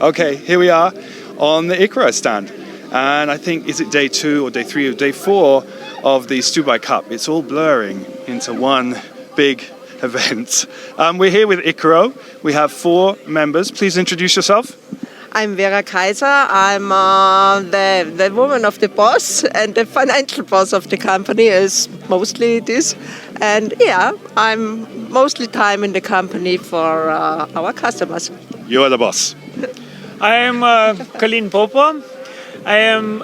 Okay, here we are on the Icaro stand. And I think, is it day 2 or day 3 or day 4 of the Stubai Cup? It's all blurring into one big event. We're here with Icaro. We have 4 members. Please introduce yourself. I'm Vera Kaiser. I'm the woman of the boss, and the financial boss of the company is mostly this. And yeah, I'm mostly time in the company for our customers. You are the boss. I am Calin Popa. I am,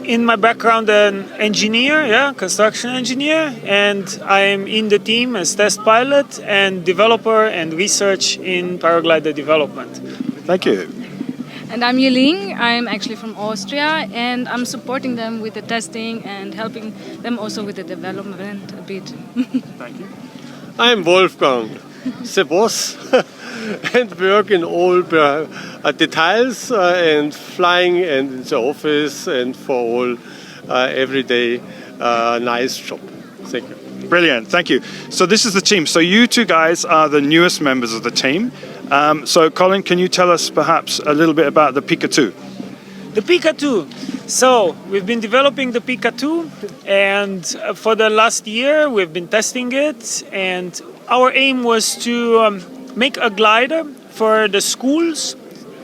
in my background, an engineer, construction engineer, and I am in the team as test pilot and developer and research in paraglider development. Thank you. And I'm Linn. I'm actually from Austria, and I'm supporting them with the testing and helping them also with the development a bit. Thank you. I'm Wolfgang, the boss, and work in all details and flying and in the office and for all everyday nice job. Thank you. Brilliant, thank you. So this is the team. So you 2 guys are the newest members of the team. So Colin, can you tell us perhaps a little bit about the Pica 2? The Pica 2. So we've been developing the Pica 2, and for the last year we've been testing it, and our aim was to make a glider for the schools,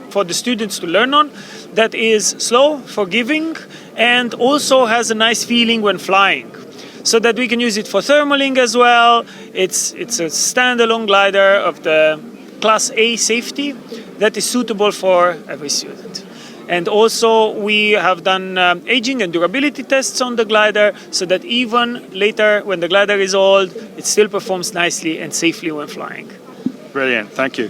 for the students to learn on, that is slow, forgiving, and also has a nice feeling when flying, so that we can use it for thermaling as well. It's a standalone glider of the Class A safety that is suitable for every student. And also we have done aging and durability tests on the glider, so that even later when the glider is old, it still performs nicely and safely when flying. Brilliant, thank you.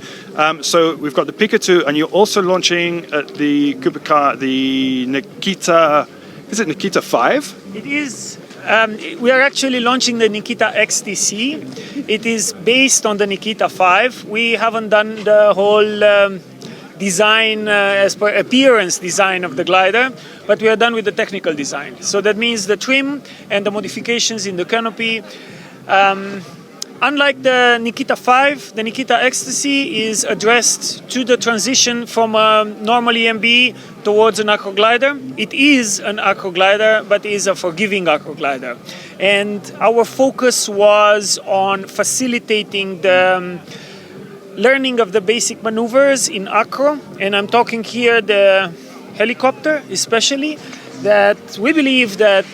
So we've got the Pica 2, and you're also launching at the Kubica, the Nikita, is it Nikita 5? It is. We are actually launching the Nikita Ecstasy. It is based on the Nikita 5. We haven't done the whole design, as per appearance design of the glider, but we are done with the technical design. So that means the trim and the modifications in the canopy. Unlike the Nikita 5, the Nikita Ecstasy is addressed to the transition from a normal EMB towards an acro glider. It is an acro glider, but it is a forgiving acro glider. And our focus was on facilitating the learning of the basic maneuvers in acro. And I'm talking here the helicopter, especially, that we believe that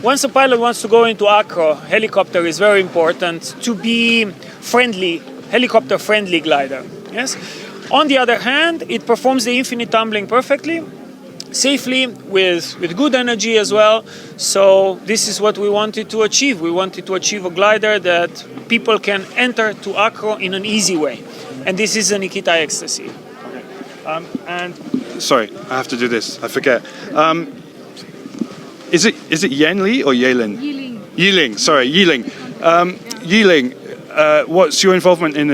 once a pilot wants to go into acro, helicopter is very important to be friendly, helicopter-friendly glider. Yes. On the other hand, it performs the infinite tumbling perfectly, safely, with good energy as well. So this is what we wanted to achieve. We wanted to achieve a glider that people can enter to acro in an easy way. And this is a Nikita Ecstasy. Okay. And sorry, I have to do this. I forget. Is it Yenli or Yelin? Yiling. Sorry, Yiling. Yiling, what's your involvement in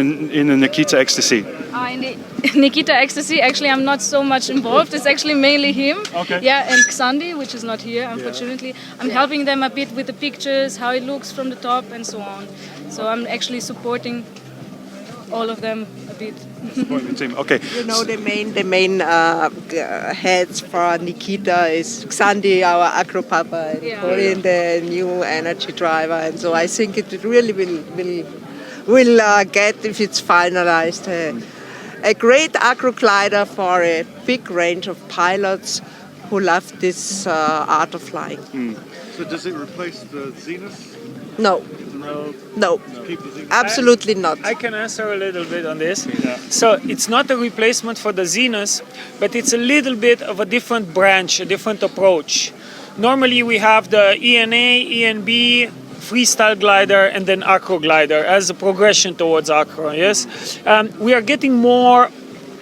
the Nikita Ecstasy? In the Nikita Ecstasy, actually, I'm not so much involved. It's actually mainly him. Okay. Yeah, and Xandi, which is not here, unfortunately. Yeah. I'm helping them a bit with the pictures, how it looks from the top, and so on. So I'm actually supporting all of them a bit. Supporting the team. Okay. You know, the main heads for Nikita is Xandi, our acro papa, and Calin, the new energy driver, and so I think it really will get, if it's finalized, a great acro glider for a big range of pilots who love this art of flying. So does it replace the Zenith? No. Absolutely not. I can answer a little bit on this. Yeah. So it's not a replacement for the Zenith, but it's a little bit of a different branch, a different approach. Normally we have the EN-A, EN-B, freestyle glider, and then acro glider as a progression towards acro. Yes, we are getting more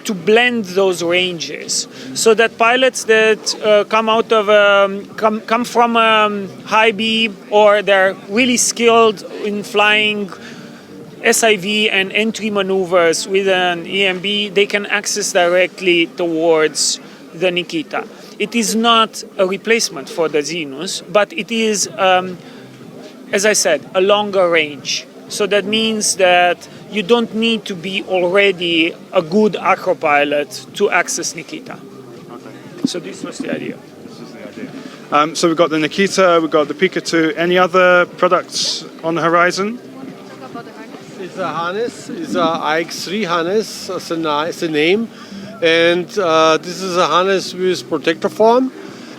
to blend those ranges, so that pilots that come out of come from high B, or they're really skilled in flying SIV and entry maneuvers with an EMB, they can access directly towards the Nikita. It is not a replacement for the Zenith, but it is, as I said, a longer range. So that means that you don't need to be already a good acro pilot to access Nikita. So this was the idea. So we've got the Nikita, we've got the Pica 2. Any other products on the horizon? It's a harness. It's a iX3 harness. It's a name, and this is a harness with protector form,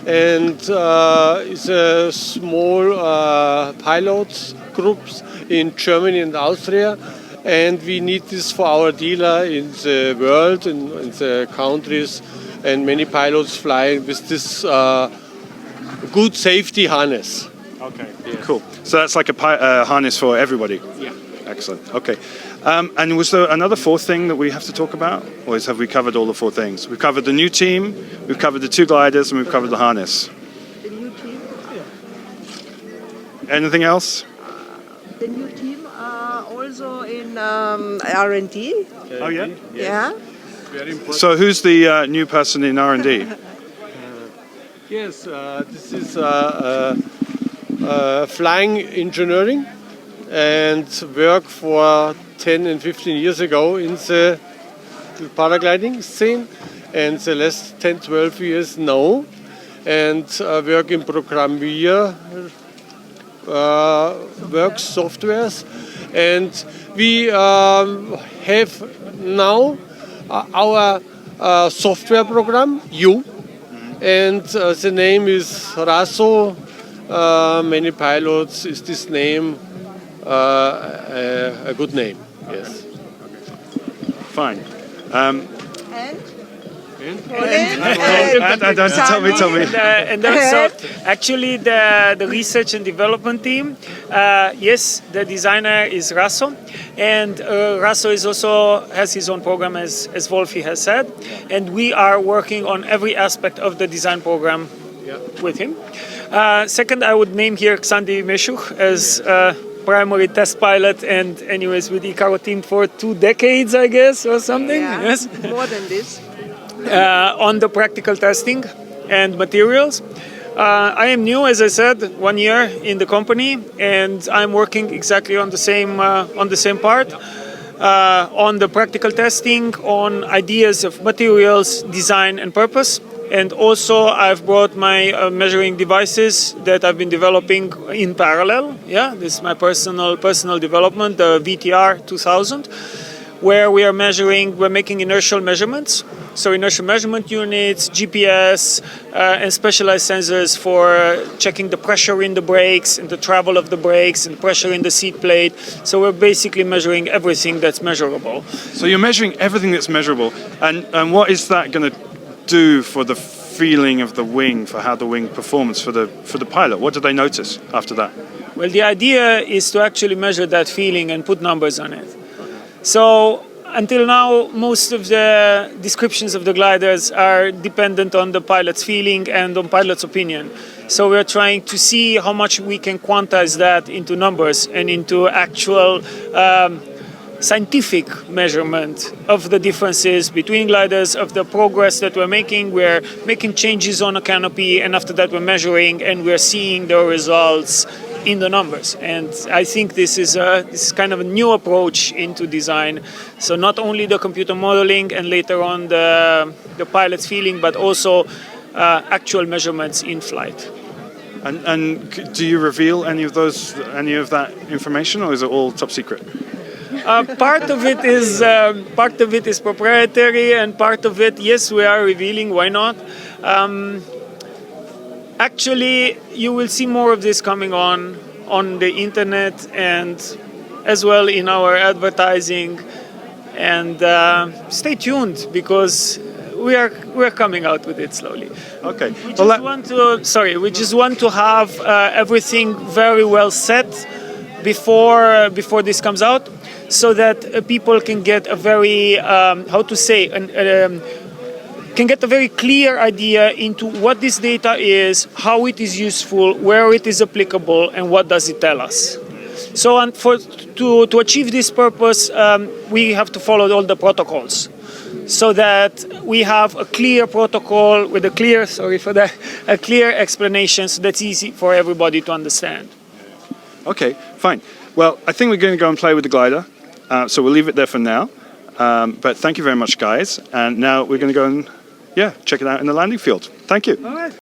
and it's a small pilot groups in Germany and Austria, and we need this for our dealer in the world, in the countries, and many pilots fly with this good safety harness. Okay, cool. So that's like a harness for everybody? Yeah. Excellent, okay. And was there another fourth thing that we have to talk about? Or have we covered all the four things? We've covered the new team, we've covered the two gliders, and we've covered the harness. The new team? Anything else? The new team also in R&D. Oh, yeah? Yeah. Very important. So who's the new person in R&D? Yes, this is flying engineering, and work for 10 and 15 years ago in the paragliding scene, and the last 10, 12 years now, and work in programmier, work softwares, and we have now our software program, and the name is Raso. Many pilots is this name a good name. Yes. Fine. And Tell me. And also, actually, the research and development team, yes, the designer is Raso, and Raso is also has his own program, as Wolfi has said, and we are working on every aspect of the design program with him. Second, I would name here Xandi Meshuch as primary test pilot, and anyways with Icaro team for 2 decades, I guess, or something. yeah, Yes. more than this. On the practical testing and materials. I am new, as I said, 1 year in the company, and I'm working exactly on the same part. On the practical testing, on ideas of materials, design, and purpose. And also, I've brought my measuring devices that I've been developing in parallel. Yeah, this is my personal development, the VTR 2000, where we're making inertial measurements. So inertial measurement units, GPS, and specialized sensors for checking the pressure in the brakes and the travel of the brakes and pressure in the seat plate. So we're basically measuring everything that's measurable. So you're measuring everything that's measurable, and what is that going to do for the feeling of the wing, for how the wing performs for the pilot? What do they notice after that? Well, the idea is to actually measure that feeling and put numbers on it. So until now, most of the descriptions of the gliders are dependent on the pilot's feeling and on pilot's opinion. So we're trying to see how much we can quantize that into numbers and into actual scientific measurement of the differences between gliders, of the progress that we're making. We're making changes on a canopy, and after that we're measuring, and we're seeing the results in the numbers. And I think this is kind of a new approach into design. So not only the computer modeling and later on the pilot's feeling, but also actual measurements in flight. And do you reveal any of that information, or is it all top secret? Part of it is proprietary, and part of it, yes, we are revealing. Why not? Actually, you will see more of this coming on the internet and as well in our advertising. And stay tuned, because we are coming out with it slowly. Okay. We just want to have everything very well set before this comes out, so that people can get a very can get a very clear idea into what this data is, how it is useful, where it is applicable, and what does it tell us. So, and to achieve this purpose, we have to follow all the protocols, so that we have a clear protocol with a clear explanation, so that's easy for everybody to understand. Okay, fine. Well, I think we're going to go and play with the glider. So we'll leave it there for now. But thank you very much, guys. And now we're going to go and check it out in the landing field. Thank you. All right.